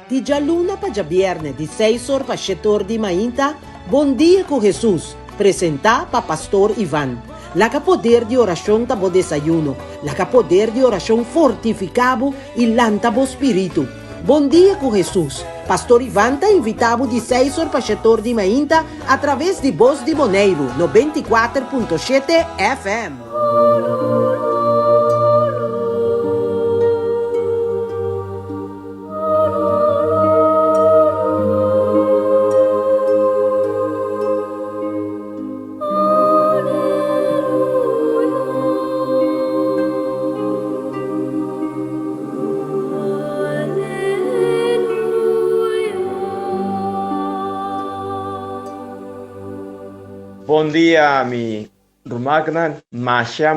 Di già luna pa già vierne, di 6 pa 7 di mainta, Bon dia con Jesus, presenta pa Pastor Ivan. La ca poder di oración tabo desayuno, la ca poder di oración fortificabo il lantabo spiritu. Bon dia con Jesus. Pastor Ivan ta invitabo di 6 pa 7 di mainta a través di Voz di Boneiro, 94.7 FM. Bom dia, mi Rumagnan, Masha,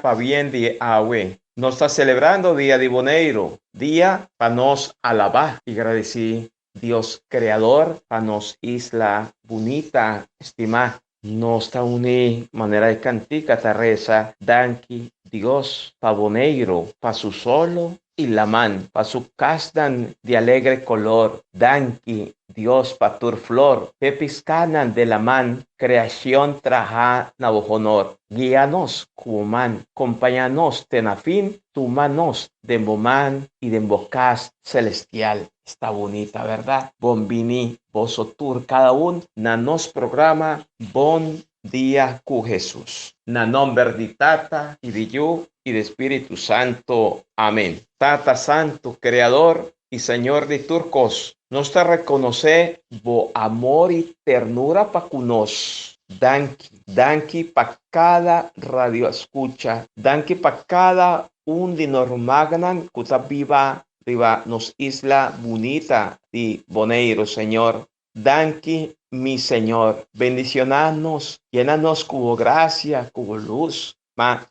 pa bien de Awe. Nos está celebrando Día de Boneiro, día para nos alabar y agradecer Dios Creador, para nos isla bonita, estimar. Nos está uni manera de cantica, reza, danki Dios, pa Boneiro, pa su solo y la man, pa su castan de alegre color, danki Dios pa tur flor, pepiscanan de la man, creación traja honor. Guíanos, cuman, compañanos tenafin, tu manos de moman y de embocas celestial. Está bonita, ¿verdad? Bombini, vosotur, cada un, nanos programa, bon día cu Jesús. Nanom verdi tata y de yo y de Espíritu Santo. Amén. Tata Santo, Creador y Señor de turcos, nos te reconoce bo amor y ternura pa cunos. Danki pa cada radio escucha, danki pa cada un de normagnan kuta viva nos isla bonita de Boneiro, Señor. Danki, mi Señor, bendicionanos, llénanos con gracia, con luz.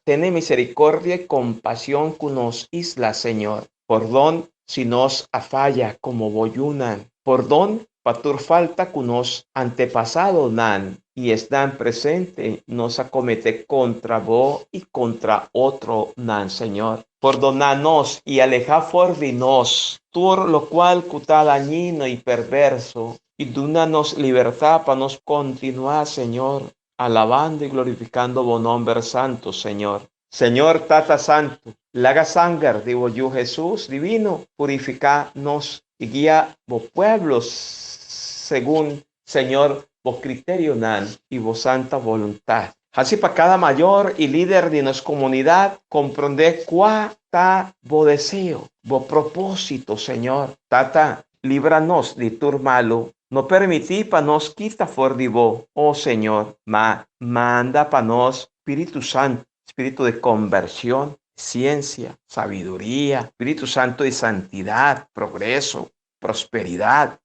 Ten misericordia y compasión con nos isla, Señor. Perdón si nos afalla como boyunan. Perdón patur falta que nos antepasados nan y están presentes nos acomete contra vos y contra otro nan, Señor. Perdonanos y aleja for de nos, todo lo cual cuta dañino y perverso, y dunanos libertad para nos continuar, Señor, alabando y glorificando vos nombre santo, Señor. Señor Tata Santo, laga sangre de vos Jesús divino, purificanos y guía vos pueblos según, Señor, vos criterio nan y vos santa voluntad. Así para cada mayor y líder de nuestra comunidad comprender cuál está vos deseo, vos propósito, Señor. Tata, líbranos de tu malo. No permití para nos quita for de vos, oh Señor. Manda para nos Espíritu Santo, Espíritu de conversión, ciencia, sabiduría, Espíritu Santo de santidad, progreso, prosperidad.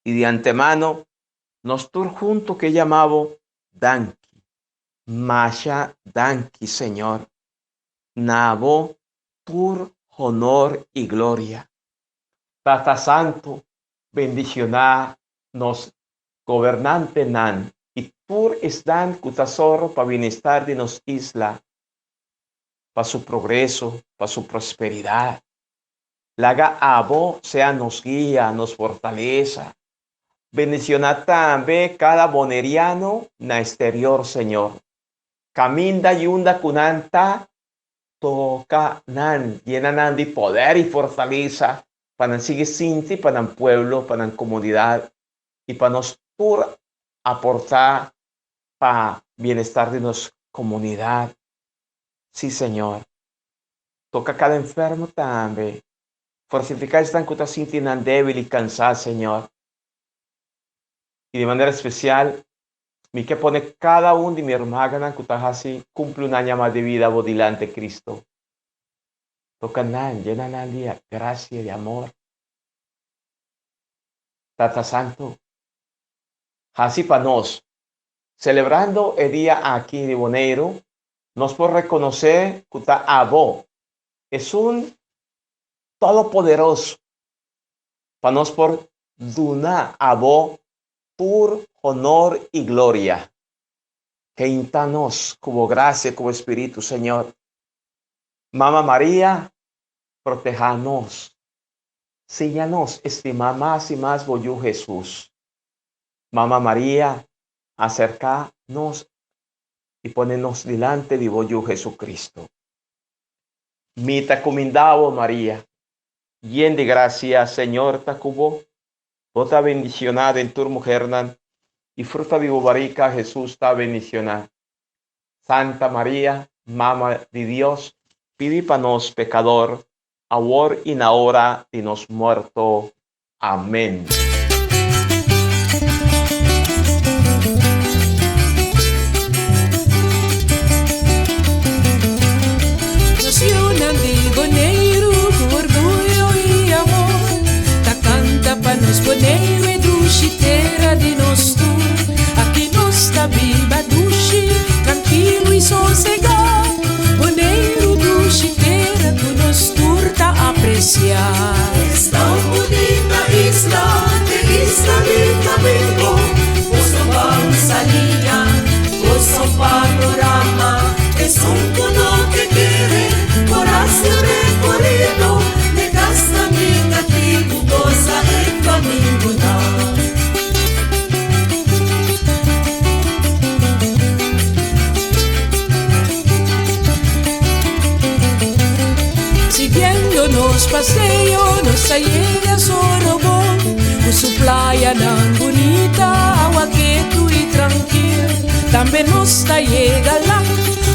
Y de antemano, nos tur junto que llamamos danki, masha danki, Señor. Nabo, tur honor y gloria. Tata Santo, bendicionar nos gobernante nan, y tur están cutasoro para bienestar de nos isla, para su progreso, para su prosperidad. Laga abo sea nos guía, nos fortaleza. Bendicionar también cada boneriano na exterior, Señor. Caminda yunda kunanta toca nan, llena nan de poder y fortaleza para seguir sinti, para el pueblo, para la comunidad y para nos aportar para bienestar de nuestra comunidad. Sí, Señor. Toca cada enfermo también. Fortificar esta cuta sinti nan débil y cansada, Señor. Y de manera especial, mi que pone cada uno de mi hermana que así cumple un año más de vida bodilante Cristo. Toca nan, llena nan de gracia y amor. Tata Santo, así para nos, celebrando el día aquí de Boneiro, nos por reconocer que Abo es un todopoderoso, para nos por duna Abo por honor y gloria. Que intanos como gracia, como Espíritu, Señor. Mamá María, protéjanos. Síganos estimar más y más voyú Jesús. Mamá María, acercarnos y ponernos delante de voyú Jesucristo. Mita comindavo María, llena de gracia, Señor tacubo, vota bendicionada en tu mujer, y fruta de barica Jesús está bendicionada. Santa María, Mamá de Dios, pide para nos pecador, ahora y en la hora de nos muerto. Amén. Nacional de Boneiro, com orgulho e amor, tá canta para nos Boneiro e duchiteira de nós tu. Aqui nós tá viva duche, tranquilo e sossegado. Boneiro duchiteira, tu nos turta apreciar. Es tan bonita isla, de isla de flamenco, gozo avanzaría, gozo panorama, es un cono que quiere, corazón recorrido, de casa negativo, goza el camino da. Siguiendo nos paseo, nos llega Sorobón, con su playa tan bonita, agua quieto y tranquila. También nos llega lá,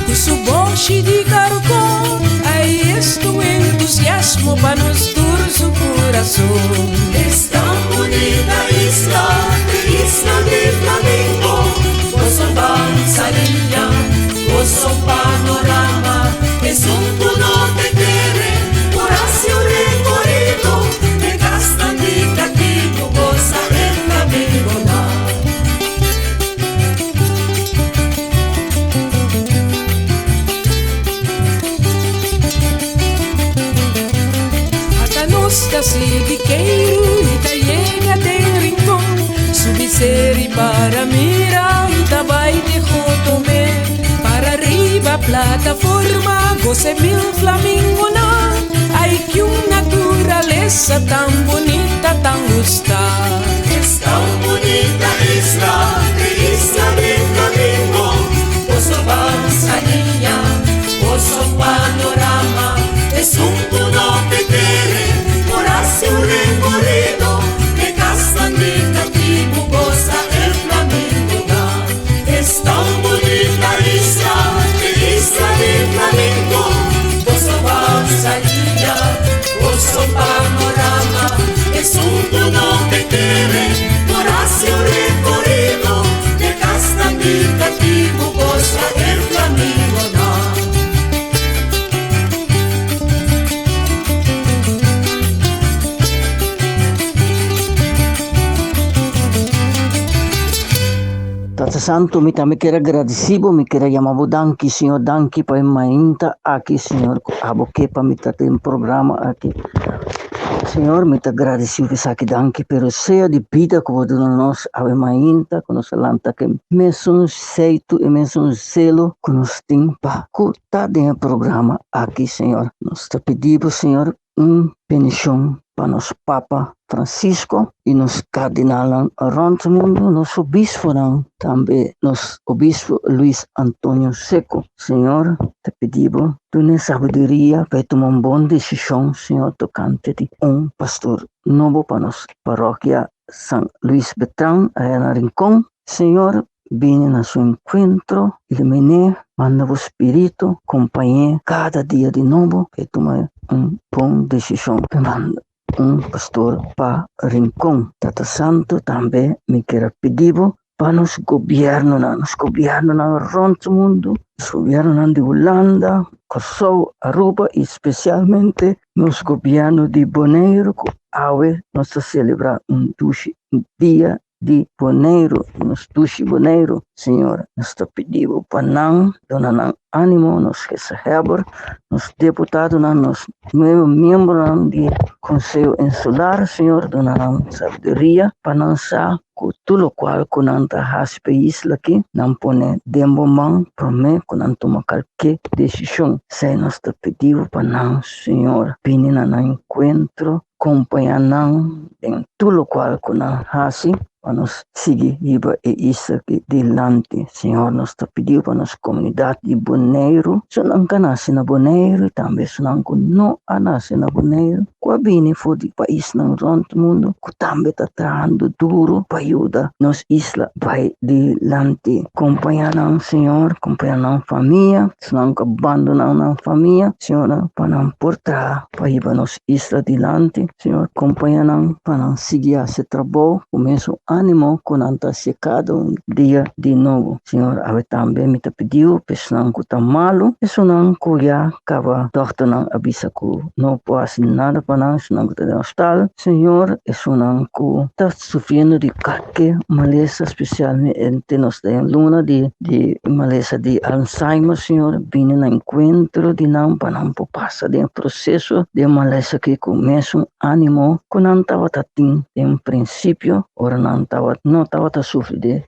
con su boche de caracol. Ahí es tu entusiasmo para nos tur su corazón. Es tan bonita isla, de isla de flamenco, gozo avanzaría, gozo panorama, es un cono que quiere, corazón recorrido, de casa negativo, goza el camino da. Hasta nos da siguiqueiro y ta llega de rincón, subir para mirar y ta vai de Jotomé. Para arriba plataforma, goce mil flamingona. Ay, que una naturaleza tan bonita, tan justa. Es tan bonita isla de flamenco, gozo avanzaría, gozo panorama, es un cono que quiere, corazón recorrido, de casa negativo, goza el flamenco da. Es tan bonita isla de flamenco, gozo avanzaría, gozo panorama, es un cono que quiere, corazón recorrido, de casa negativo, goza el flamenco da. Tata Santo, mi também quero agradecido, me quero chamar danke, Senhor, danke para mainta aqui, Senhor, aboque para me tá tem programa aqui. Senhor, me tá agradecido que saque danke, pero seja de vida que você nós ave mainta, que nós lanta que mesmo seito e mesmo zelo que nós tem para cutar dentro do programa aqui, Senhor. Nós te pedimos, Senhor, bendição para nosso Papa Francisco e nos cardenal around o mundo, nosso bispo também, nosso obispo Luiz Antônio Seco. Senhor, te pedimos, tu nos sabedoria para tomar uma boa decisão, Senhor, tocante de pastor novo para nossa paróquia São Luís Betão, aí na Rincón. Senhor, vem na seu encontro, ilumine, manda o Espírito, acompanhe cada dia de novo, para tomar uma boa decisão. Manda pastor para Rincón. Tata Santo também me quer pedir para nos governo around o mundo, os governos de Holanda, Kosovo, Aruba e especialmente nos governos de Bonaire, que hoje nós celebramos dia de Bonaire, nos duche Bonaire, Senhor, nós te pedimos para não, dona ânimo, nos receber, nos deputados, nos membros do Conselho Insular, Senhor, dona sabedoria, para não saber que tudo o qual que não está raspa isla aqui, não pone dembo mão, para mim, que não toma qualquer decisão. Se nós te pedimos para não, Senhor, venha no encontro acompanhar não em tudo qual que nós hasi para nos seguir e isso que delante, Senhor, nos está pedindo para nossa comunidade de Bonaire, se não nasce na Bonaire, também se não nasce na Bonaire, que bem for de país no mundo, que também está trabalhando duro para ajudar nos islas vai delante, acompanhar não, Senhor, acompanhar não família, se não abandonar não família, Senhor, para não portar para ir para nos islas delante, Senhor, acompanhar não, para não seguir esse trabalho, começo ânimo quando está secado dia de novo. Senhor, eu também me pediu, pessoal que está malo, isso não cuia, cava, doctor não avisa que não pode nada para nós, não está no hospital. Senhor, isso não que está sofrendo de qualquer maleza, especialmente nós temos luna de maleza de Alzheimer, Senhor, vindo no encontro de não para não passar de processo de maleza que começa ânimo, quando não estava tendo em princípio, ora não estava sofrendo de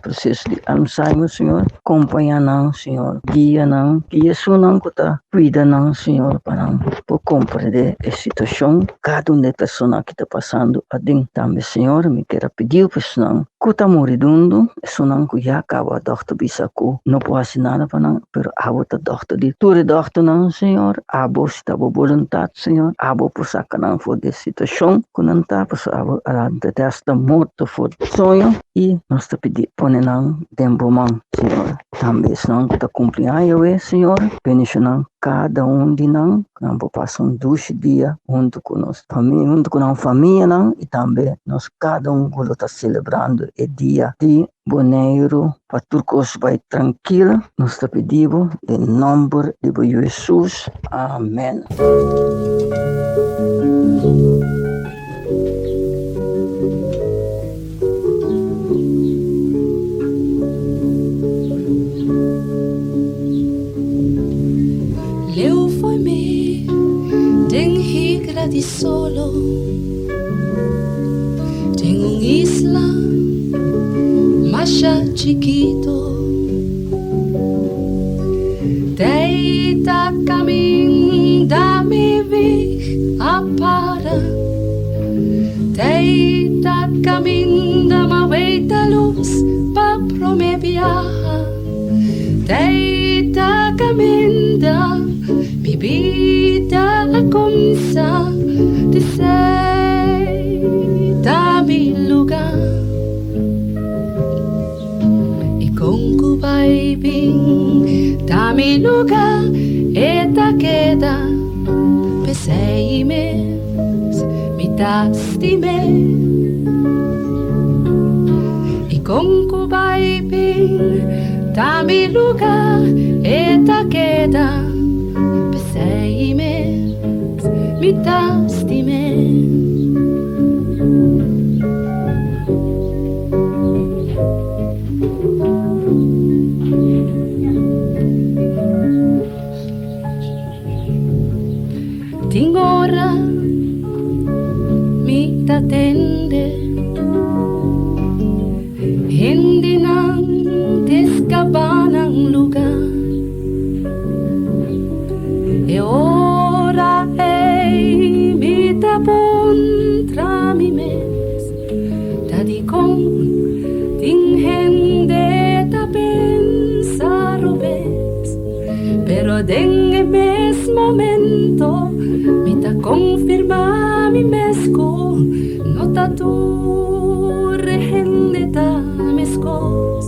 processo de Alzheimer, Senhor, acompanha não, Senhor, guia não, que isso não está cuida não, Senhor, para não compreender a situação, cada uma das pessoas que está passando a dentro também, Senhor, me quero pedir, pessoal, que está morrendo, isso não que já acaba, doutor Bissaco, não pode fazer nada para não, pero abo está doutor de tudo, doutor não, Senhor, abo está boa vontade, Senhor, abo por sacar não for de situação, que não está, pessoal, abo a detesta morto for sonho, e nós te pedimos, põe não, tempo mão, Senhor, também, senão que está cumprindo, Senhor, bendicionando cada de nós, não passar 2 dias junto com nossa família, junto com a família, não, e também nós cada que está celebrando o dia de Bonaire, para tudo que vai tranquilo, nós te pedimos, em nome de Jesus, amém. Leu foi me den higra di solo, tem isla masha chiquito, deita camin da mi vich a para, deita camin da ma veita luz pa pro me viaja, deita camin da mi vida a comienza de sei da mi lugar y con cubaibin da mi lugar eta queda pesei mes mi tastime y con cubaibin da mi lugar eta queda pesei mes mi tastime. Tingora mi t'attende, hindi nang descabanang lugar, e ora ei mi tapon tra mi mes, ta di con tinghende ta pensar ves, pero den mes momento mi ta confirma mi mesco, no ta tu rehende ta mescos,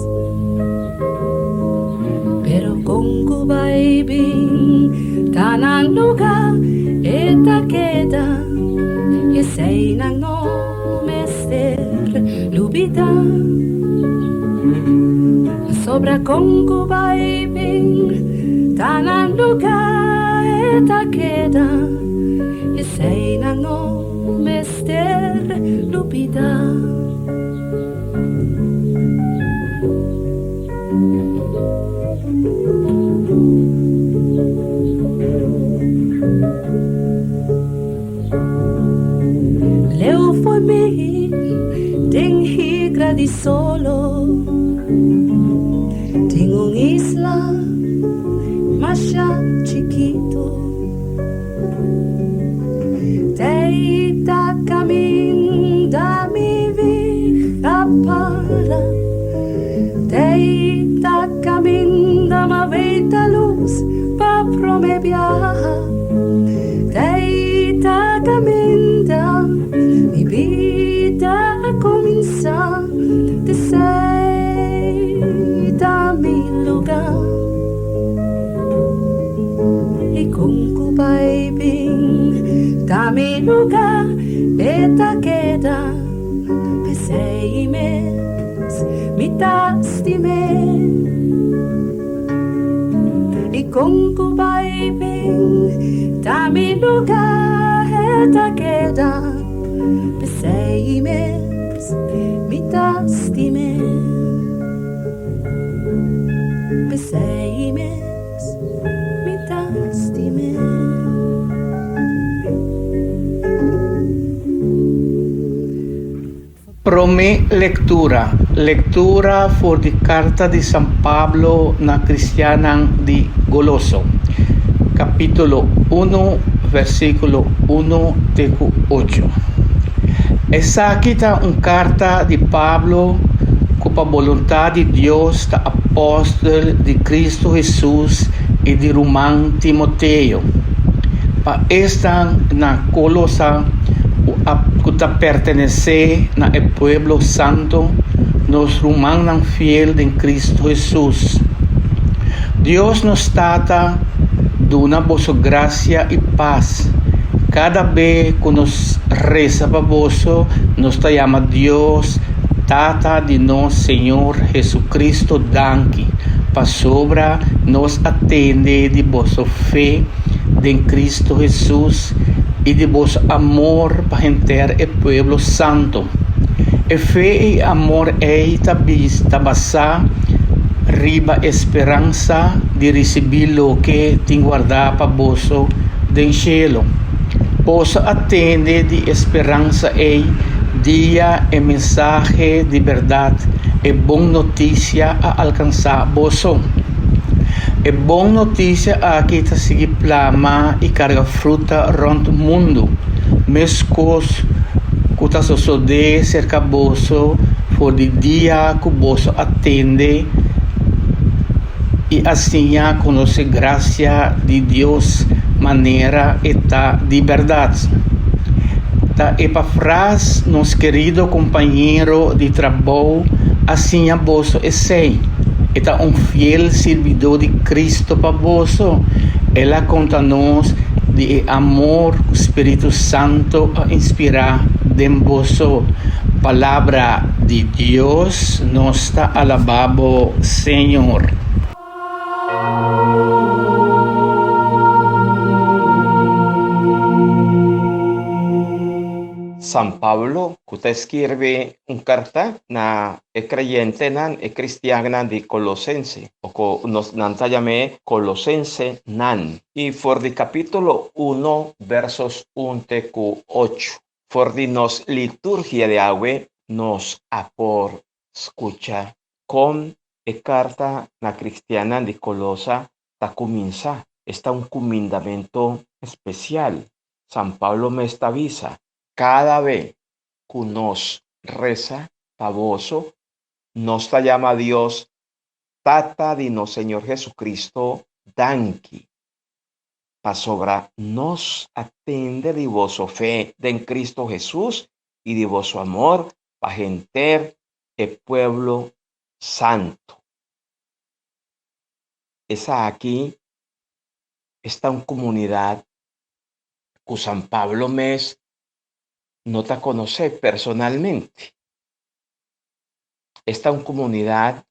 pero con cubaibin tanan lugar eta queda e sei nang no mester lubita sobra con cubaibin tanan lugar eta queda e sei nang no mester lubita. Leu foi me den higra di solo, tem isla masha chiquito, tem lugar eta queda peseimes mitastime e concubay bing tami lugar eta queda peseimes mitastime peseimes mitastime. Prome lectura. Lectura for di carta di San Pablo na cristianan di Goloso. Capítulo 1, versículo 1 teco 8. Essa aqui tá carta de Pablo com a vontade de Deus, da apóstolo de Cristo Jesus e de Romão Timoteo. Para estar na Colossa, que pertenece na pueblo santo, nos romanos fiel em Cristo Jesus. Deus nos trata de uma vossa graça e paz. Cada vez que nos reza para vós, nos chama Deus, Tata de nosso Senhor Jesucristo, danke, para sobra nos atende de vossa fé em Cristo Jesus e de vosso amor para enter o pueblo santo. E fé e amor está basado riba esperança de receber o que tem guardado para vós do cielo. Posso atender de esperança dia e mensagem de verdade e boa notícia a alcançar vós. É boa notícia aqui está seguir plama e carga fruta rond o mundo. Mescos que está sucedendo cerca vosso for de dia que vosso atende e assim conhece graça de Deus maneira e tá de verdade. Tá Epafras, nosso querido companheiro de trabalho, assim vosso é sei. Está fiel servidor de Cristo para vós. Ela conta-nos de amor que o Espírito Santo a inspirar em vós. Palavra de Deus, nos está alabado, Senhor. San Pablo, que escribe carta na creyente nan e cristiana de Colosense, o que nos llame Colosense nan. Y for di capítulo 1, versos 1 teco 8. For di nos liturgia de agua, nos apor escucha con carta na cristiana de Colosa ta comienza. Está un comendamento especial. San Pablo me avisa. Cada vez que nos reza pavoso, nos llama Dios, Tata de no Señor Jesucristo, danki. Pa sobra nos atende de vosso fe en Cristo Jesús y de vosso amor pa genter el pueblo santo. Esa aquí está en comunidad que San Pablo mes no te conoce personalmente. Esta es una comunidad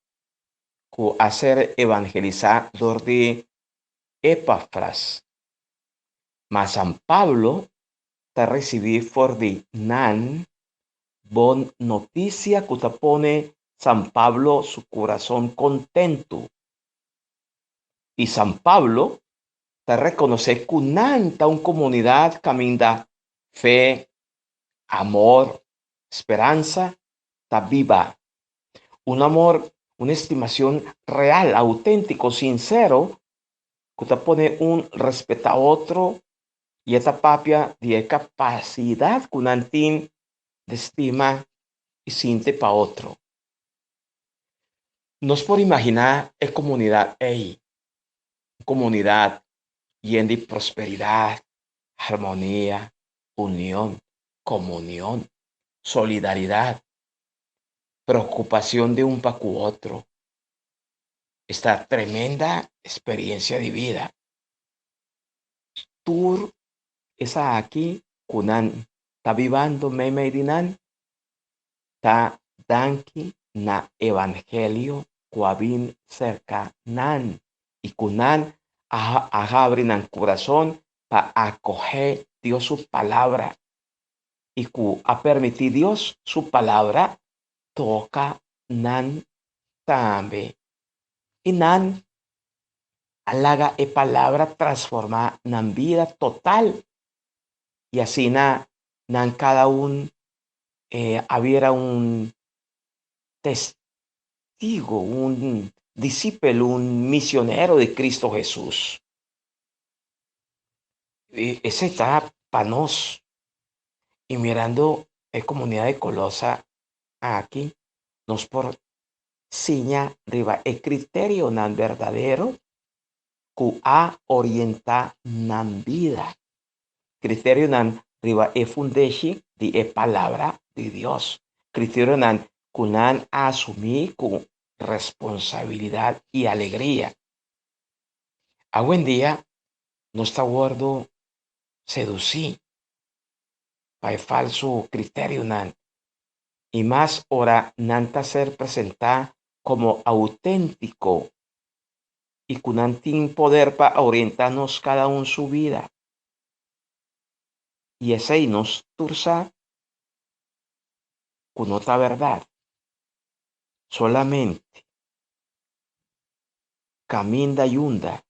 que hace evangelizador de Epafras. Mas San Pablo te recibí for de nan bon noticia que te pone San Pablo su corazón contento. Y San Pablo te reconoce que nanta una comunidad camina fe, amor, esperanza, está viva. Un amor, una estimación real, auténtico, sincero, que te pone un respeto a otro y esta papia de capacidad que un de estima y siente para otro. Nos por imaginar es comunidad, comunidad llena de prosperidad, armonía, unión, comunión, solidaridad, preocupación de un para otro. Esta tremenda experiencia de vida. Tú, esa aquí, kunan tabibando memedinan ta danki na evangelio kuabin cercanan y kunan abrir el corazón para acoger Dios su palabra y a permitir Dios su palabra toca nan tambe y nan alaga e palabra transforma nan vida total y así nan cada un hubiera un testigo, un discípulo, un misionero de Cristo Jesús. Y ese está para nos. Y mirando la comunidad de Colosa aquí, nos por seña arriba el criterio nan verdadero que a orienta nan vida. Criterio nan arriba e fundeshi de e palabra de Dios. Criterio nan kunan asumir con responsabilidad y alegría. A buen día no está guardo seducir para falso criterio nan y más hora nanta ser presentar como auténtico y kunan tin poder para orientarnos cada uno su vida y ese nos tursa con otra verdad. Solamente caminda yunda,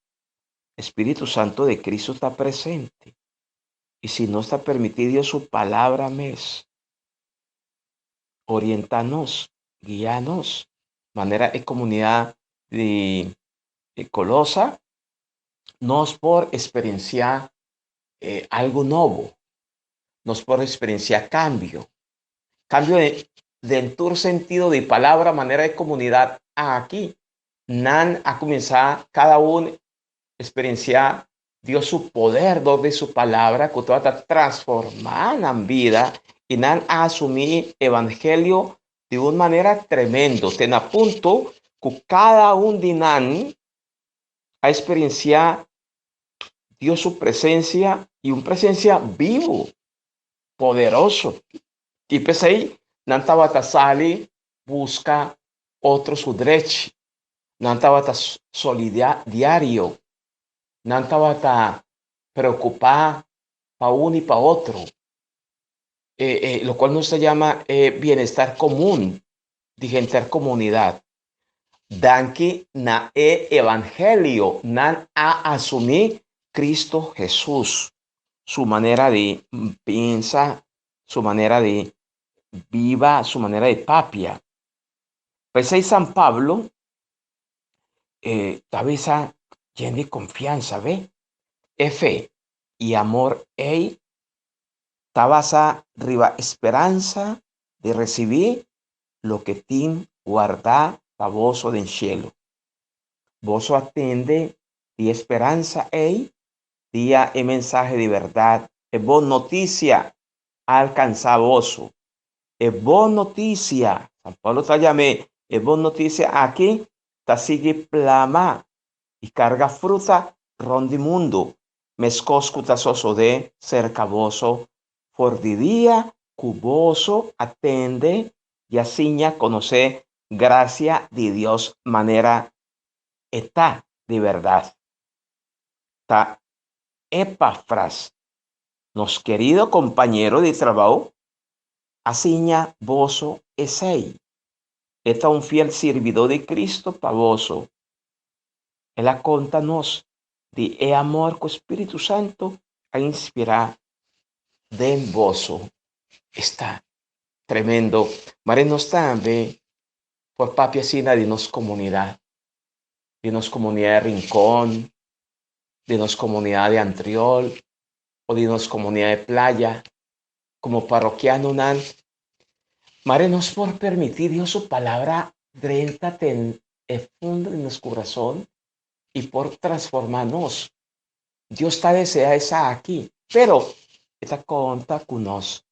Espíritu Santo de Cristo está presente. Y si no está permitido su palabra mes, orientanos, guíanos. Manera de comunidad de Colosa, nos por experienciar algo nuevo, nos por experienciar cambio del sentido de palabra, manera de comunidad aquí. Nan a comenzar cada uno experienciar Dios su poder de su palabra que toda transformada en vida y nan a asumir evangelio de una manera tremendo. Ten a punto que cada uno de nan a experienciar Dios su presencia y una presencia vivo, poderoso. Y pues ahí, nan tabata sale, busca otro su derecho. Nan tabata solidario. No estaba preocupado para uno y para otro, lo cual no se llama bienestar común, de intercomunidad. Danke na evangelio, nan a asumir Cristo Jesús, su manera de pensar, su manera de viva, su manera de papia. Pues ahí San Pablo, tal vez tiene confianza, ¿ve? Fe y amor, tabasa riba esperanza de recibir lo que tin guarda pa voso del cielo. Voso atende y esperanza, día el mensaje de verdad, es buena noticia alcanza voso. Es buena noticia, San Pablo te llame, es buena noticia aquí, ta sigue plama y carga fruta rondi mundo. Mescoscuta soso de cercaboso, for di día cuboso atende y asiña conoce gracia de Dios manera está de verdad. Ta Epafras, nos querido compañero de trabajo, asiña voso esei. Está un fiel servidor de Cristo pavoso. Él contanos de amor con Espíritu Santo a inspirar de voso. Está tremendo. Marenos también por papia sina de nos comunidad. De nos comunidad de Rincón, de nos comunidad de Antriol, o de nos comunidad de Playa, como parroquiano nan. Marenos por permitir Dios su palabra drenta en el fondo de nuestro corazón y por transformarnos. Dios está desea esa aquí, pero esta conta con nos.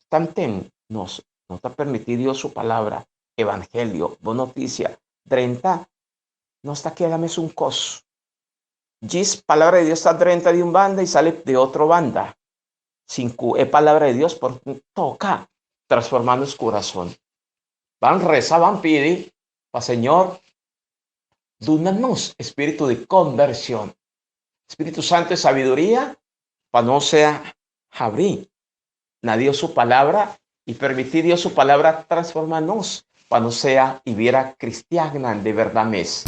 Tanten nos está permitido su palabra, evangelio, buena noticia, 30, no está que hagamos un cos. Gis, palabra de Dios está 30 de un banda y sale de otro banda. es palabra de Dios, por toca transformando su corazón. Van a rezar, van a pedir para Señor, dúnanos espíritu de conversión, Espíritu Santo de sabiduría, para no sea abrir a Dios su palabra y permitir Dios su palabra transformarnos, para no sea y viera cristiana de verdad mes.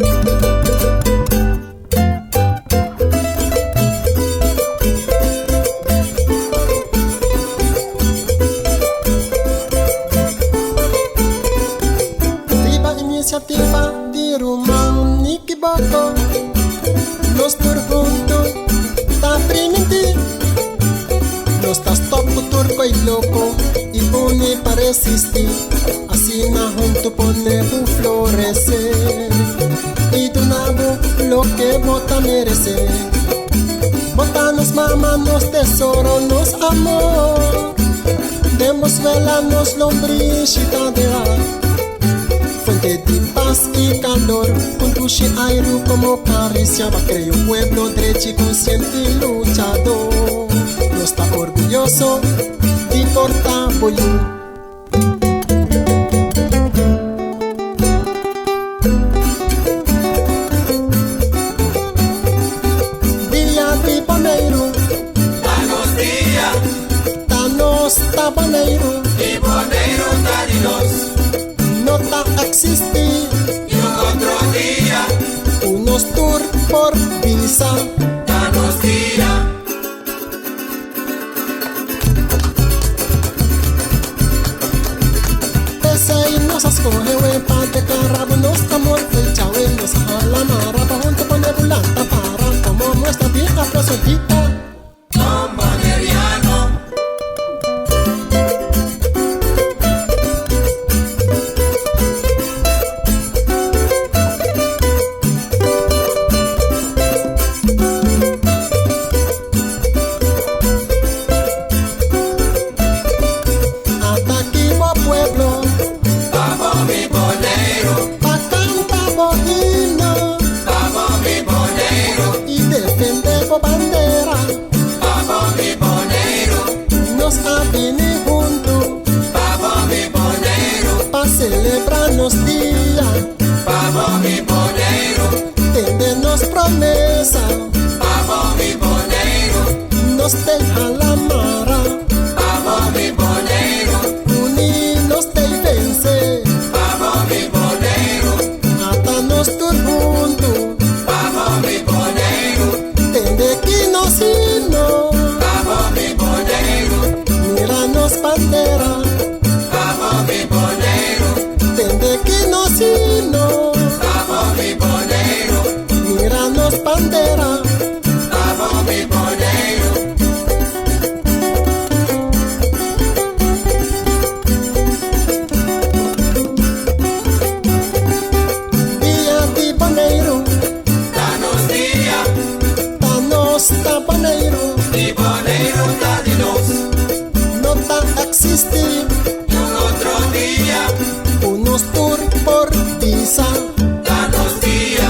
Inisiativa di rumah niki boko nos turpunto ta primiti nos ta stop turco y loco y pone para resistir así na junto pone bu florecer y tu nabo lo que bota merece botanos mama nos tesoro nos amor demos vela nos lombrichita de ar fuente de paz y calor, conduce aire como cariciaba, creo pueblo derecho y consciente y luchador. No está orgulloso y portavoz. Día de Boneiro, Danos día, danos tabaneiro, y Boneiro dadinos, no ta existir. y un otro día, Unos tour por visa, danos día. pese y nos escoge huepa de carrabo, nos amor fecha, nos a la maraba, junto con nebulanta para, como nuestra vieja prosodita. Don Boneriano, Hasta aquí va pueblo, vamos mi Boneiro, pa' canta bojina, vamos mi Boneiro, y defende bo bandera, vamos mi Boneiro, nos avine junto, vamos mi Boneiro, pa' celebrarnos día, vamos mi Boneiro, tendenos promesa, vamos mi Boneiro, nos deja la mara, vamos mi Boneiro, uninos te vence, vamos mi Boneiro, hasta nos tur junto, vamos mi Boneiro, tende que no sino, vamos mi Boneiro, míranos bandera, vamos mi Boneiro, tende que no sino, vamos mi Boneiro, míranos bandera, vamos mi Boneiro, día de Boneiro, danos día, danos tabaneiro, y Boneiro dadinos, no ta existir, y un otro día, unos tour por visa, danos día.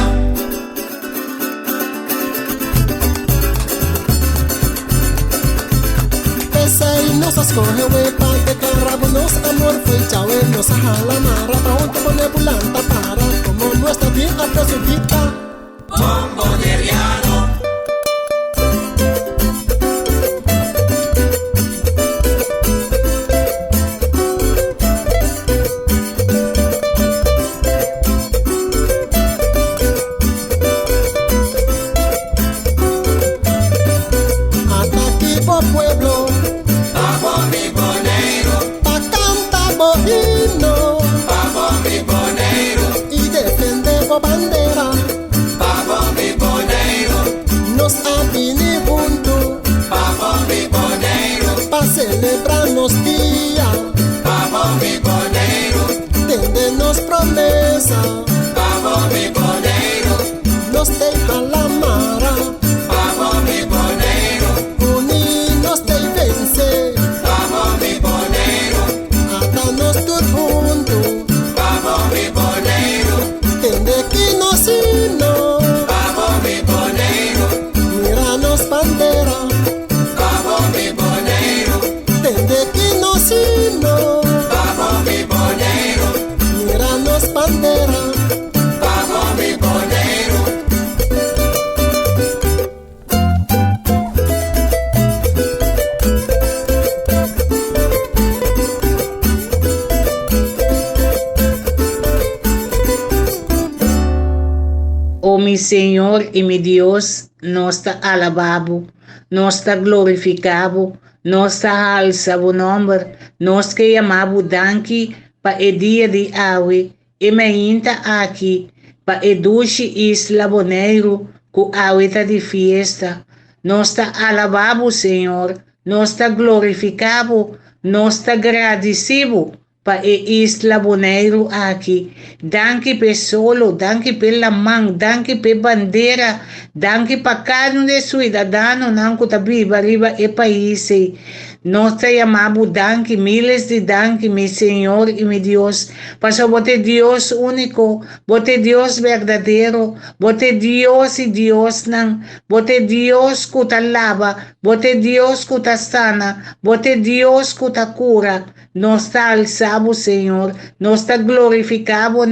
pese y nos escoge huepa de carrabo, nos amor fue chave, nos a la mara, pa' junto con nebulanta para, como nuestra vieja prosodita. Don Boneriano, Hasta aquí po pueblo, vamos mi Boneiro, pa' canta bojino, vamos mi Boneiro, y defende bo bandera, vamos mi Boneiro, sino. Vamos mi boneiro, Mira-nos bandeira. vamos mi boneiro. Oh mi Senhor e mi Deus, nós te alabamos, nós te glorificamos, nós te alçamos o nome, nós que chamamos danke para o dia de hoje, e me inta aqui, para o doce Isla Bonaire, que hoje está de festa. Nós te alabamos, Senhor, nós te glorificamos, nós te agradecemos para a Isla Bonaire aqui. Danke per solo, danke pela mão, danke per bandeira, danke para cada um de cidadãos que está vivo arriba e país. Nós te chamamos danke, miles de danke, meu Senhor e meu Deus, para você Deus único, você Deus verdadeiro, você Deus e Deus não, você Deus que te lava, você Deus que te sana, você Deus que te cura. Nós te alçamos, Senhor, nós te glorificamos,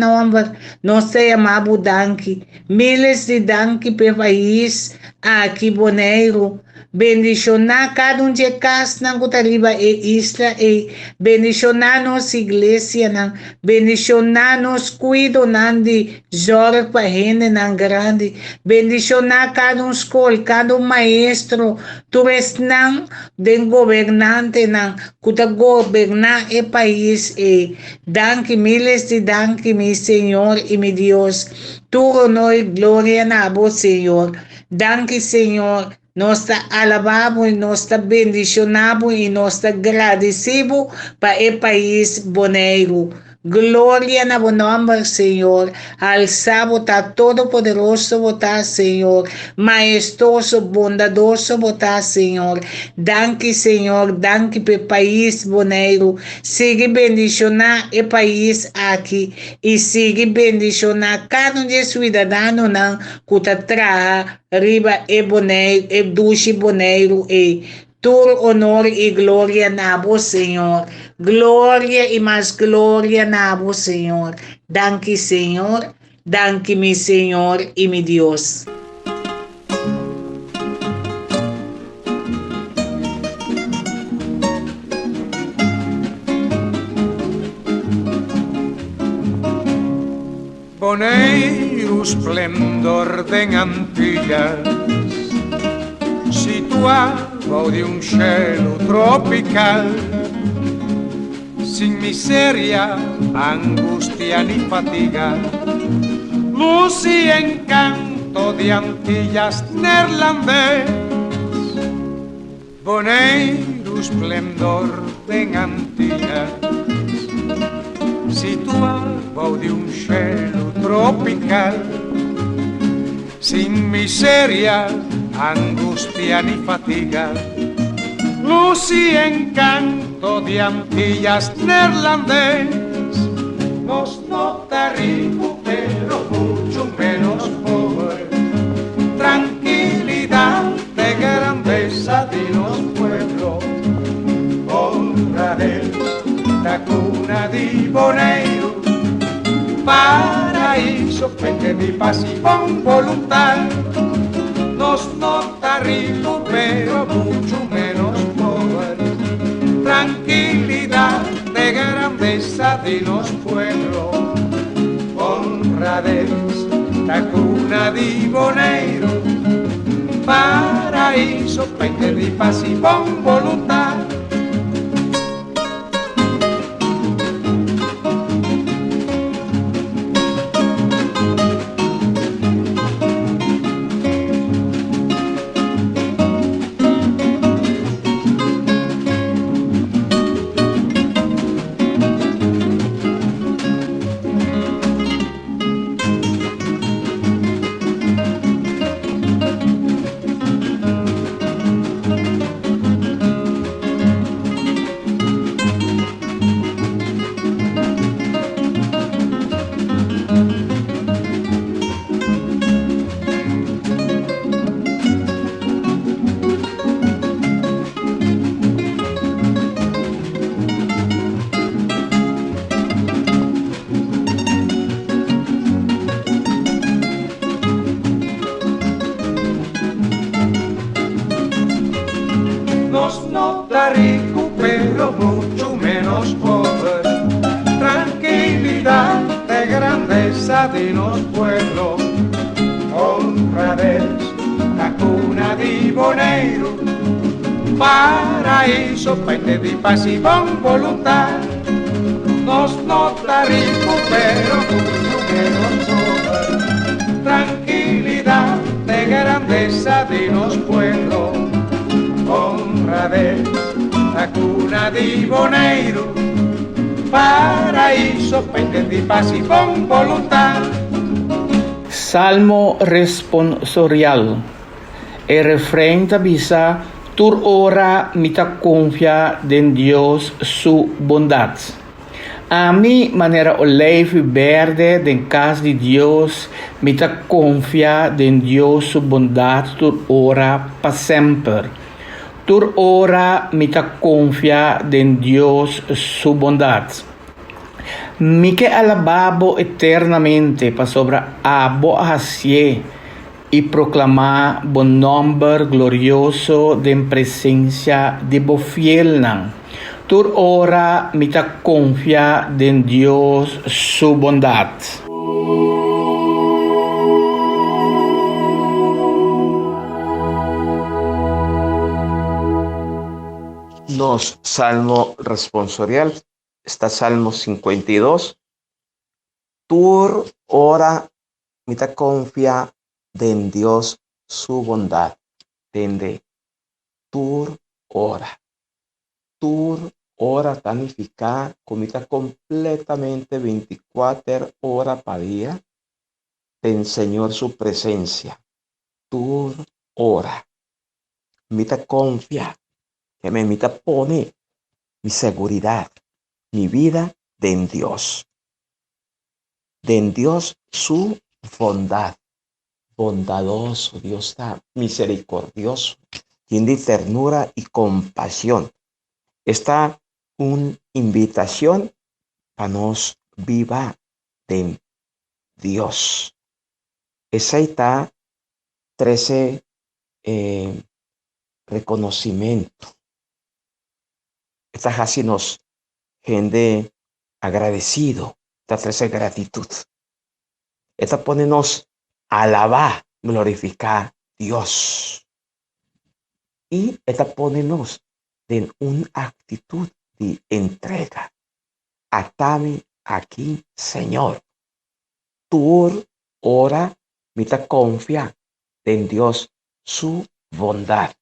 nós te chamamos danke, miles de danke para país, aqui Bonaire. Bendicionar cada um de casa na Gutariba e Isla e bendicionar nossa igreja, bendicionar nos cuido de jorge para gente na grande, bendicionar cada um escola, cada um maestro, tu és não de governante na que governar o país e danke miles de danke meu Senhor e meu Deus, tu honor e glória na voz Senhor, danke Senhor. Nós te alabamos e nós te bendicionamos e nós te agradecemos para o país Bonaire. Glória no nome, Senhor. Alçado está todo poderoso, botar, Senhor. Maestoso, bondadoso, botar, Senhor. Danke, Senhor. Danke pelo país Bonaire. Siga bendicionar o país aqui. E siga bendicionar cada um de cidadãos que está atrás, riba e Bonaire, e duche Bonaire e todo honor e glória na voz, Senhor. Glória e mais glória na voz, Senhor. Danke, Senhor. Danke, meu Senhor e meu Deus. Bonaire, esplendor de Antillas, situado de un cielo tropical, sin miseria, angustia ni fatiga, luz y encanto de Antillas neerlandés. Bonaire, esplendor de Antillas, situado de un cielo tropical, sin miseria, angustia ni fatiga, luz y encanto de Antillas neerlandés. Nos nota rico, pero mucho menos pobre, tranquilidad de grandeza de los pueblos, honradez, la cuna de Bonaire, paraíso, fuente de paz y con voluntad. Nos nota rico, pero mucho menos pobre, tranquilidad de grandeza de los pueblos, honradez, la cuna de Bonaire, paraíso, fuente de paz y con voluntad. paraíso, paine di paz y buon voluntad, nos nota recupero mucho menos pobre, tranquilidad de grandeza de los pueblos, honradez, la cuna di Boneiro, paraíso, paine di paz y buon voluntad. Salmo responsorial. El refrán avisa: tur ora mita confia en Dios su bondad. A mi manera oleive verde den casa de Dios, mita confia en Dios su bondad tur ora pa sempre. Tur ora mita confia en Dios su bondad. Mi que alababo eternamente pa sobra abo hacie y proclamar bon nombre glorioso de presencia de bo fielnan. Tur ora mita confia en Dios su bondad. Nos salmo responsorial. Está Salmo 52. Tur ora mita confia en Dios su bondad. Tende. Tur ora. Tur ora significa comita completamente 24 horas para día. En Señor su presencia. Tur ora. Mita confia. Que me mita pone mi seguridad, mi vida en Dios. En Dios su bondad. Bondadoso, Dios está misericordioso, tiene ternura y compasión. Está una invitación para nos viva en Dios. Esa está 13 reconocimiento. Esta así nos gente agradecido. Esta 13 gratitud. Esta ponenos alabar, glorificar Dios. Y esta ponenos en una actitud de entrega. Atame aquí, Señor. Tur ora mita confia en Dios su bondad.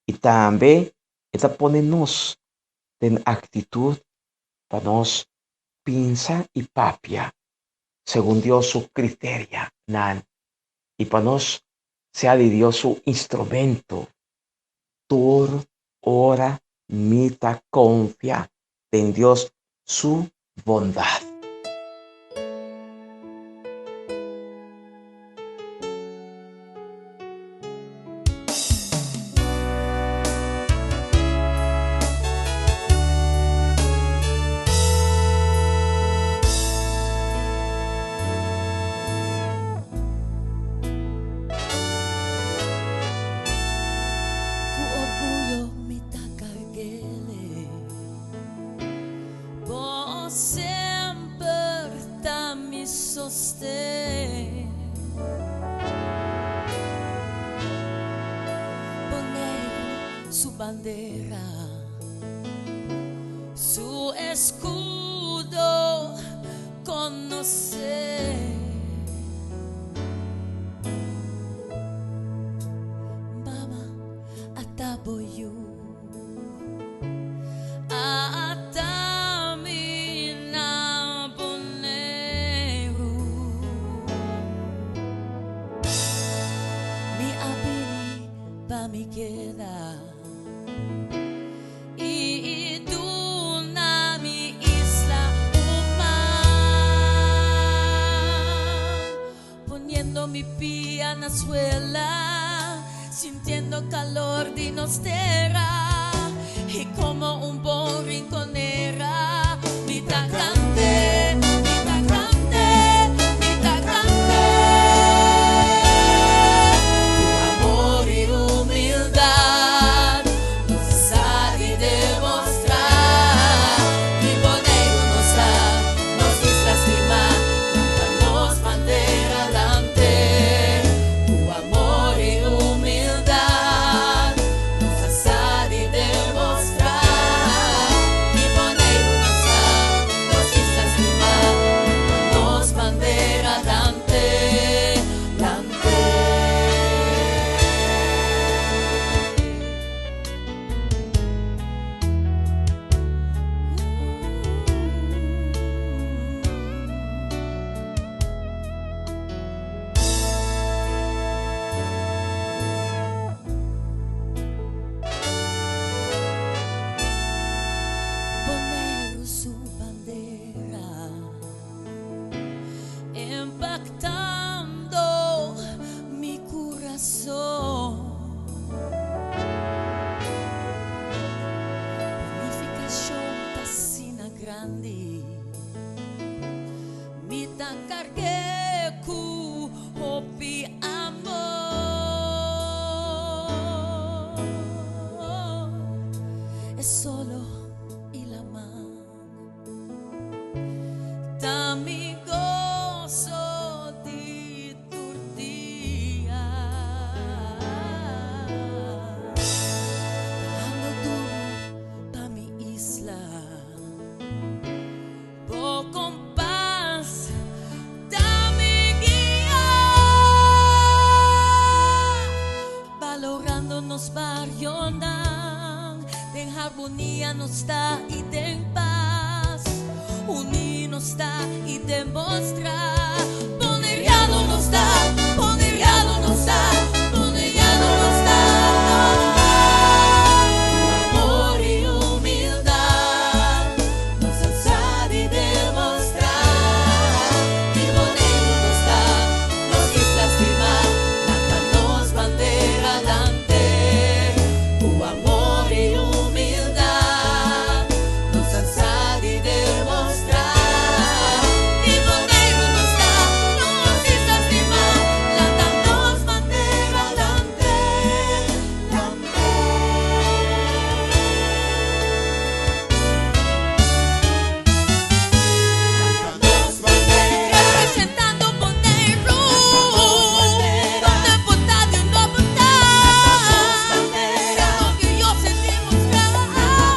Y también esta ponenos en actitud para nos pinza y papia según Dios su criterio, y para nos sea de Dios su instrumento. Tur ora mita confia en Dios su bondad. Su bandera, su escudo conocer. Mama, ataboyu, atamina boneru, mi abini pa mi queda. Mi pie na suela, sintiendo calor de nostera, y como un bon rinconera, mi tacante, mi tacante, mi tacante. Tu amor y humildad nos sabe demostrar, mi boneiro nos da, nos diz lastimar, nos bandera dante. Tu amor y humildad nos sabe sandi mitang kargeku hopi amor es solo ilaman tami gozo di turtia hanggang dulo tami isla kompas dami guía valorando nos barrio nang den harmonia nos da y den paz unir nos da y demostrar poneriano nos da poneriano nos da poneriano nos da amor y humildad nos alzar y demostrar y bonito nos da nos lastimar lanzanos bandera adelante amor y humildad nos alzar y demostrar y bonito nos da nos lastimar lanzanos bandera adelante representando Bonaire deputado y no votar porque yo sentimos bandera bandera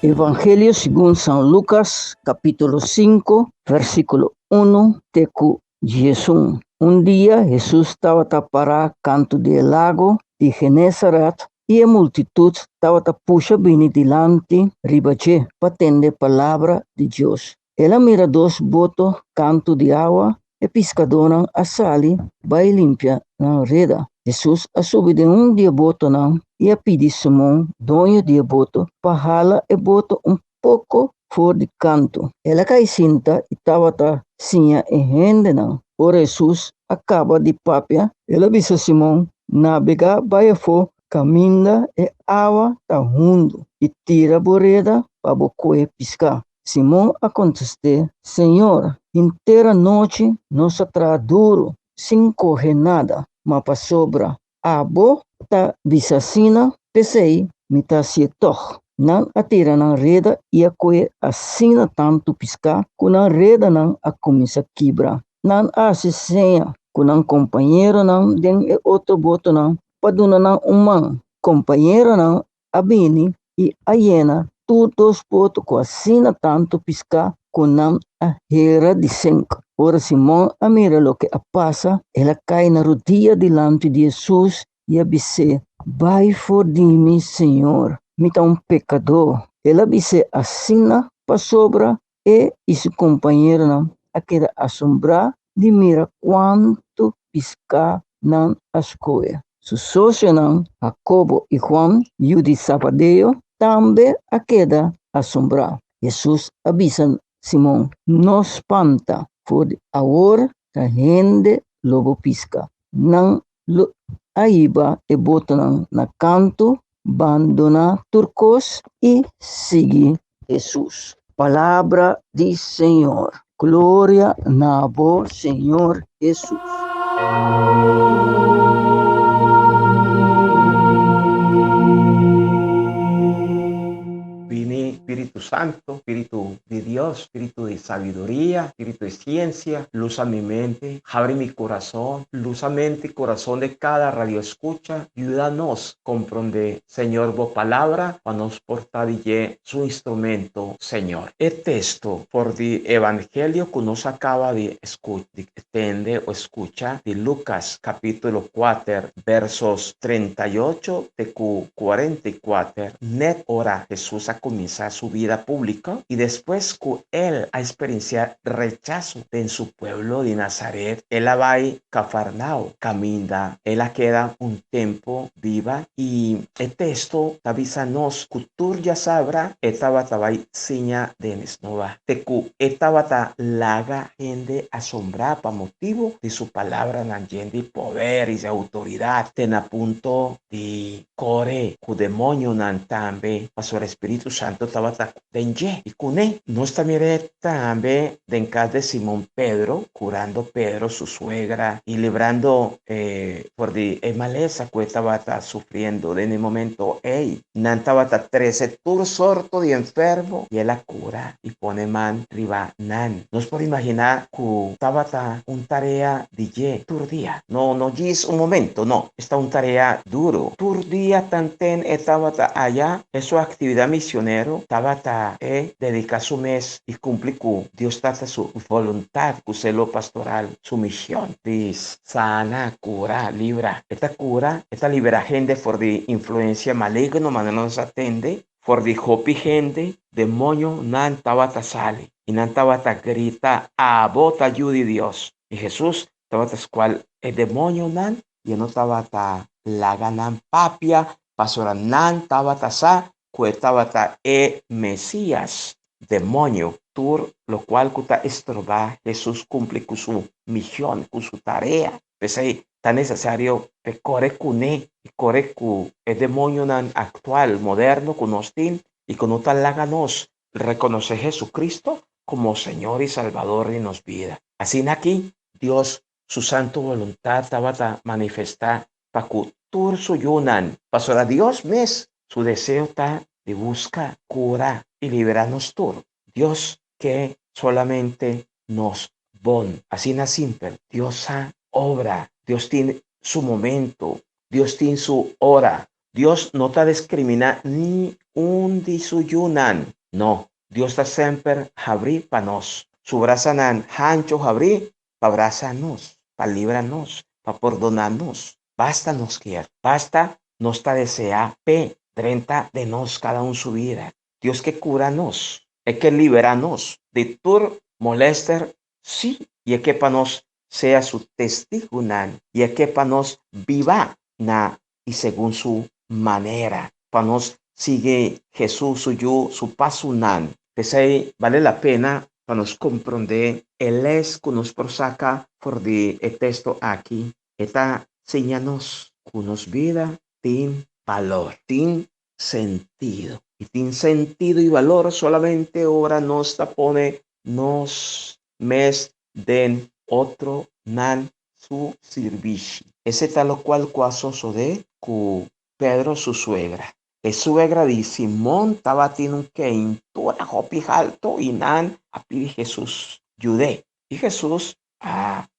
Evangelio según San Lucas, capítulo 5, versículo 1, tecu Jesús. Un día Jesús estaba para canto del lago de Genesaret y la multitud estaba puxa bini delante ribache para atender palabra de Dios. Ela mira dos botos canto de agua e pescadora a sali vai limpia na reda. Jesus a subir de dia boto não e a pedir Simão, dono de boto, para rala e boto pouco fora de canto. Ela cai cinta e estava sinha e rende não. Ora Jesus acaba de papia, ela disse Simão, navega vai fora, caminha e água tá rundo e tira a boreda para bocoe piscar. Simão a contestou, Senhor, inteira noite nós tra duro, sem correr nada. Mapa sobra abo ta visasina pesei mita sietoch nan atira nan reda e a coe assina tanto piscar kunan reda nan a começa quebra nan assissenha kunan companheiro nan den e outro boto nan paduna nan man companheiro nan abini e a hiena todos boto com assina tanto piscar kunan a hera de cinco. Ora Simão a mira lo que passa, ela cai na rodilha delante de Jesus e a disse, vai for de mim, Senhor, me tá pecador. Ela disse assina para sobra e seu companheiro não, a queda assombrar de mira quanto piscar não as coisas. Su sócio não, Jacobo e Juan, e o de Zabedeu, também a queda assombrar. Jesus avisa Simão, não espanta. Por agora, a gente lobo pisca. Nang aiba e botan na canto, bandona turcos e seguir Jesus. Palavra do Senhor. Glória na voz, Senhor Jesus. Vine Espíritu Santo, Espíritu de Dios, Espíritu de sabiduría, Espíritu de ciencia, luz a mi mente, abre mi corazón, luz a mente y corazón de cada radio escucha, ayúdanos a comprender, Señor, vos palabra, para nos portar su instrumento, Señor. El texto por el evangelio que nos acaba de entender o escuchar de Lucas capítulo 4, versos 38 de 44, net hora Jesús a comenzar su vida pública y después que él a experienciar rechazo en su pueblo de Nazaret, él va a Cafarnao, camina, él queda un tiempo viva y el texto avísanos que tú ya sabrá estaba seña de nesnova, de que estaba laga gente asombrada por motivo de su palabra de poder y de autoridad, ten a punto de core, que demonio nan también pasó el Espíritu Santo estaba dengue y cune no está mire también en casa de Simón Pedro, curando Pedro su suegra y librando por de maleza que estaba sufriendo en el momento nan estaba 13 tur sorto de enfermo y él la cura y pone man riba nan nos puede imaginar que estaba un tarea de tur día no gis un momento no está un tarea duro tur día tanten estaba allá es su actividad misionero estaba dedicar su mes y cumplir con Dios trata su voluntad con celo pastoral su misión de sana cura libra esta libera gente por de influencia maligna manera nos atende por de hopi gente demonio nan tabata sale y nan tabata grita a bota ayuda Dios y Jesús tabata cual el demonio nan y no tabata la ganan papia pasora nan tabata sa cuetabata Mesías demonio tur lo cual cuta estroba Jesús cumple con su misión con su tarea pues ahí tan necesario que corre cune y corre cu el demonio nan actual moderno con nostin y con otra laganos reconoce Jesucristo como Señor y Salvador de nos vida así aquí Dios su santo voluntad tabata manifestar para que tur su yunan pasó a Dios mes su deseo está de buscar cura y liberarnos tur Dios que solamente nos bon así na simple Dios obra Dios tiene su momento Dios tiene su hora Dios no te discrimina ni un disuyunan no Dios está siempre abrí para nos su braza nan hancho abrí para abrazanos para librarnos para perdonarnos basta nos quiere basta nos está desea 30 de nos cada uno su vida Dios que cura nos es que liberanos de tur molester sí y es que para nos sea su testigo nan y es que para nos viva na y según su manera para nos sigue Jesús su paso nan pues ahí vale la pena para nos comprender el es que nos prosaca por el texto aquí esta señanos que nos vida tiene valor tiene sentido y tiene sentido y valor solamente ahora nos pone nos mes den otro nan su servicio ese tal lo cual cuasoso de que Pedro su suegra es suegra de Simón estaba tiene un que intura hopi alto y nan a pidi Jesús yudé y Jesús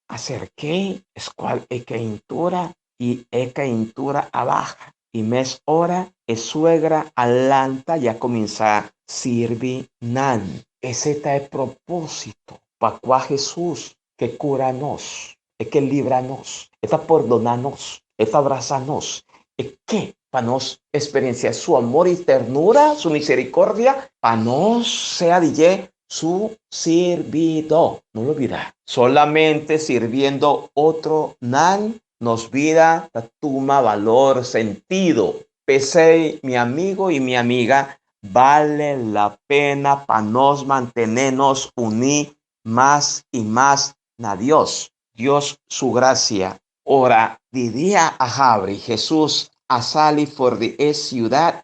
acerqué es cual es que intura y es que intura abaja y mes hora es suegra alanta ya comienza sirvi nan ese está el propósito para cual Jesús que cura nos es que libra nos está perdonarnos está abrazanos es que para nos experienciar su amor y ternura su misericordia para nos sea DJ su servido no lo olvida solamente sirviendo otro nan nos vida toma valor sentido pese mi amigo y mi amiga vale la pena para nos mantenernos unidos más y más a Dios Dios su gracia. Ora di dia a Habri, Jesús a sali for de ciudad,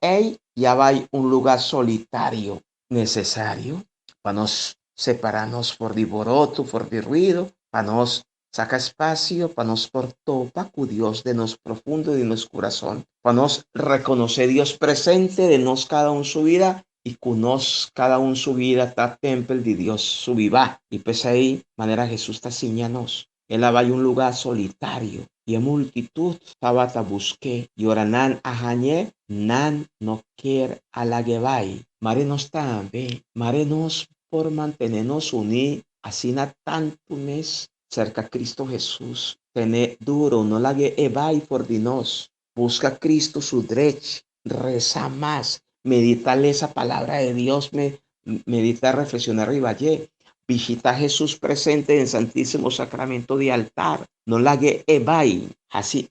ya va un lugar solitario necesario para nos separarnos por de boroto, por de ruido, para nos sacar espacio, para nos por topa con Dios de nos profundo de nos corazón, para nos reconocer Dios presente de nos cada uno su vida y con nos cada uno su vida está templo de Dios su viva. Y pues ahí, manera Jesús está señanos. Él va a un lugar solitario y en multitud estaba a busque y ahora nan ajañe, nan no quiere a la que vai. Mare nos también, mare nos por mantenernos unidos, así na tanto mes cerca a Cristo Jesús. Tener duro, no la que vai por dinos. Busca a Cristo su derecho, reza más, meditarle esa palabra de Dios, meditar, reflexionar y valle. Visita a Jesús presente en Santísimo Sacramento de altar. No la que vai, así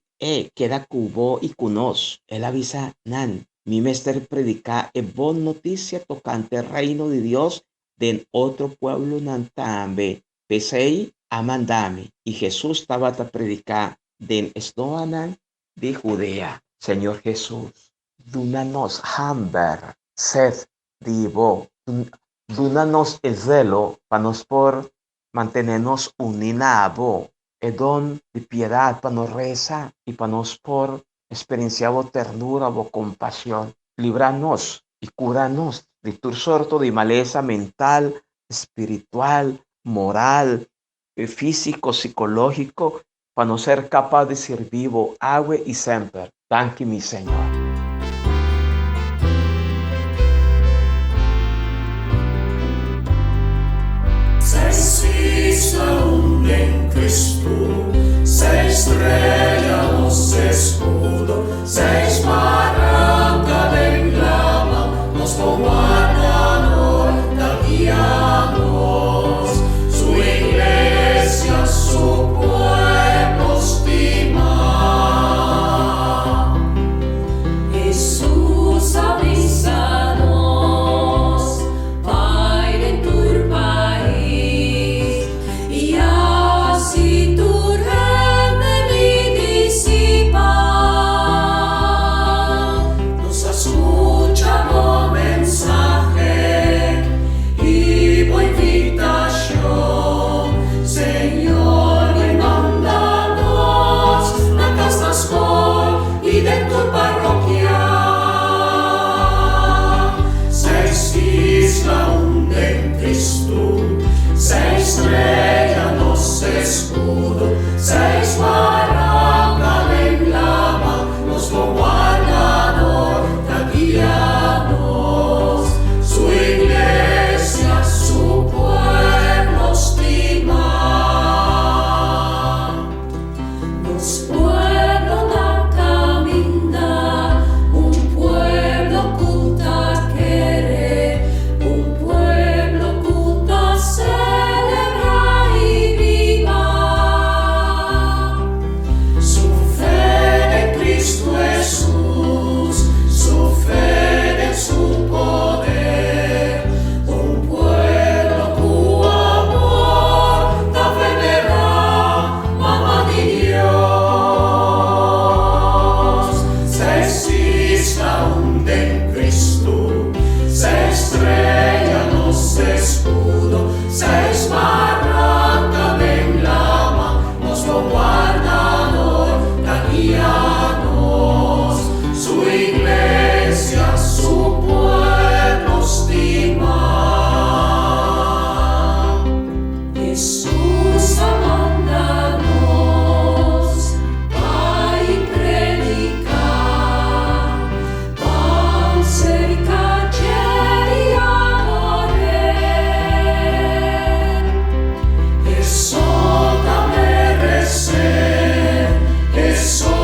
queda cubo y cunos. Él avisa nan. Mi mester predica bon noticia tocante el reino de Dios de otro pueblo nan tambe. Pesei a mandame. Y Jesús estaba a predicar den estoanan de Judea. Señor Jesús, dunanos hamber, sed divo. Dunanos el celo para nos por mantenernos uninados, el don de piedad para nos rezar y para nos por experienciar ternura o compasión. Libranos y curanos de tu sorto de maleza mental, espiritual, moral, físico, psicológico, para no ser capaz de ser vivo, agua y siempre. Danke, mi Señor. Seis isla en Cristo, seis estrella nos escudo, seis barranca de clama, nos guardan horta guianos, su iglesia, su pueblo estima. Jesús avísanos, Pai en tu país, y así tu regne disipa. Nos escuchamos mensaje y buena invitación, Señor, y mándanos a casas hoy y de tu parroquia. Seis islas en Cristo, seis estrellas nos escudo, seis barrancas de lama, nos guardan guianos, su iglesia, su pueblo estima. Nos pueblo da caminar, un pueblo culta querer, un pueblo culta celebra y viva. Su fe en Cristo Jesús, su fe en su poder, un pueblo cu amor da venera, mamá de Dios. Seis islas en Cristo, seis estrellas nos escudo, seis barrancas de lama, nos guardan guianos, su iglesia, su pueblo estima. Jesús amándanos, Pai predicar, pan cerca y adorar. Eso da merecer, eso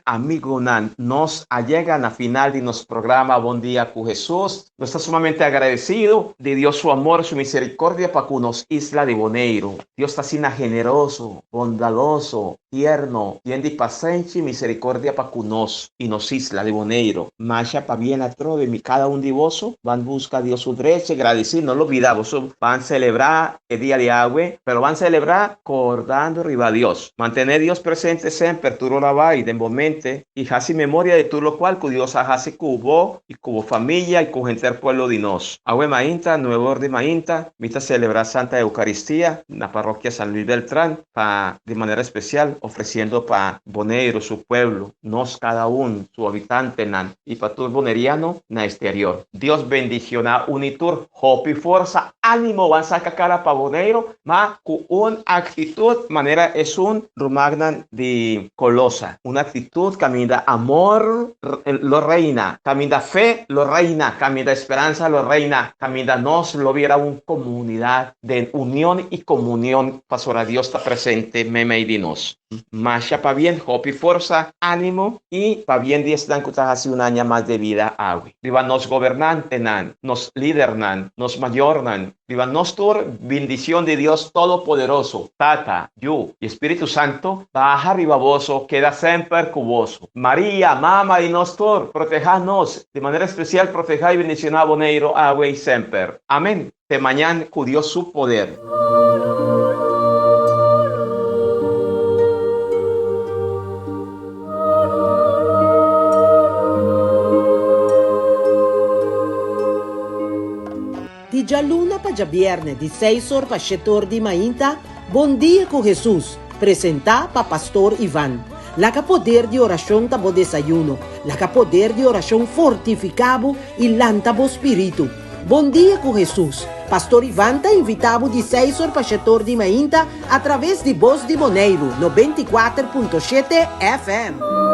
amigo Nan, nos allegan a final de nuestro programa Buen Día con Jesús. Nos está sumamente agradecido de Dios su amor, su misericordia para con nos Isla de Bonaire. Dios está así generoso, bondadoso, tierno, bien de paciencia y misericordia para con nos y nos Isla de Bonaire. Masha pa bien a trove, cada un divoso, van busca a Dios su derecho, agradecer, no lo olvidamos, van a celebrar el día de agua, pero van a celebrar acordando arriba a Dios. Mantener Dios presente siempre, tú lo lavas y de momento, y hace memoria de tú lo cual que Dios hace cubo y cubo familia y con gente del pueblo de nos. Agua Mainta, Nuevo Orden Mainta, mita celebrar Santa Eucaristía en la parroquia San Luis Beltrán, de manera especial, ofreciendo para Bonaire, su pueblo, nos cada uno, su habitante, nan, y para todo boneriano, na exterior. Dios bendiciona unitur, hope y fuerza, ánimo, van a sacar cara para Bonaire, ma con una actitud, manera es un Romagnan de Colosa, una actitud camina amor, lo reina, camina fe, lo reina, camina esperanza, lo reina, camina nos, lo viera una comunidad de unión y comunión, pastora Dios está presente, meme y dinos. Masha pa bien, hope y fuerza, ánimo y pa bien 10 dan que hace un año más de vida agua. Viva nos gobernante nan, nos líder nan, nos mayor nan. Viva nos tur bendición de Dios Todopoderoso, Tata, Yu y Espíritu Santo, baja arriba voso, queda siempre cuboso. María, Mama y nos tur, protejanos, de manera especial proteja y bendicionar a Bonaire, agua y siempre. Amén. De mañana con Dios su poder. Di già luna pa già viernes, di 6 ore pa 7 ore di mainta, Buon Dia con Jesús, presenta pa Pastor Iván. La capoder di oración tabo desayuno, la capoder di oración fortificabo y lantabo spiritu. Buon Dia con Jesús. Pastor Iván ta invitabo di 6 ore pa 7 ore di mainta a través di Voz di Bonaire, 94.7 FM.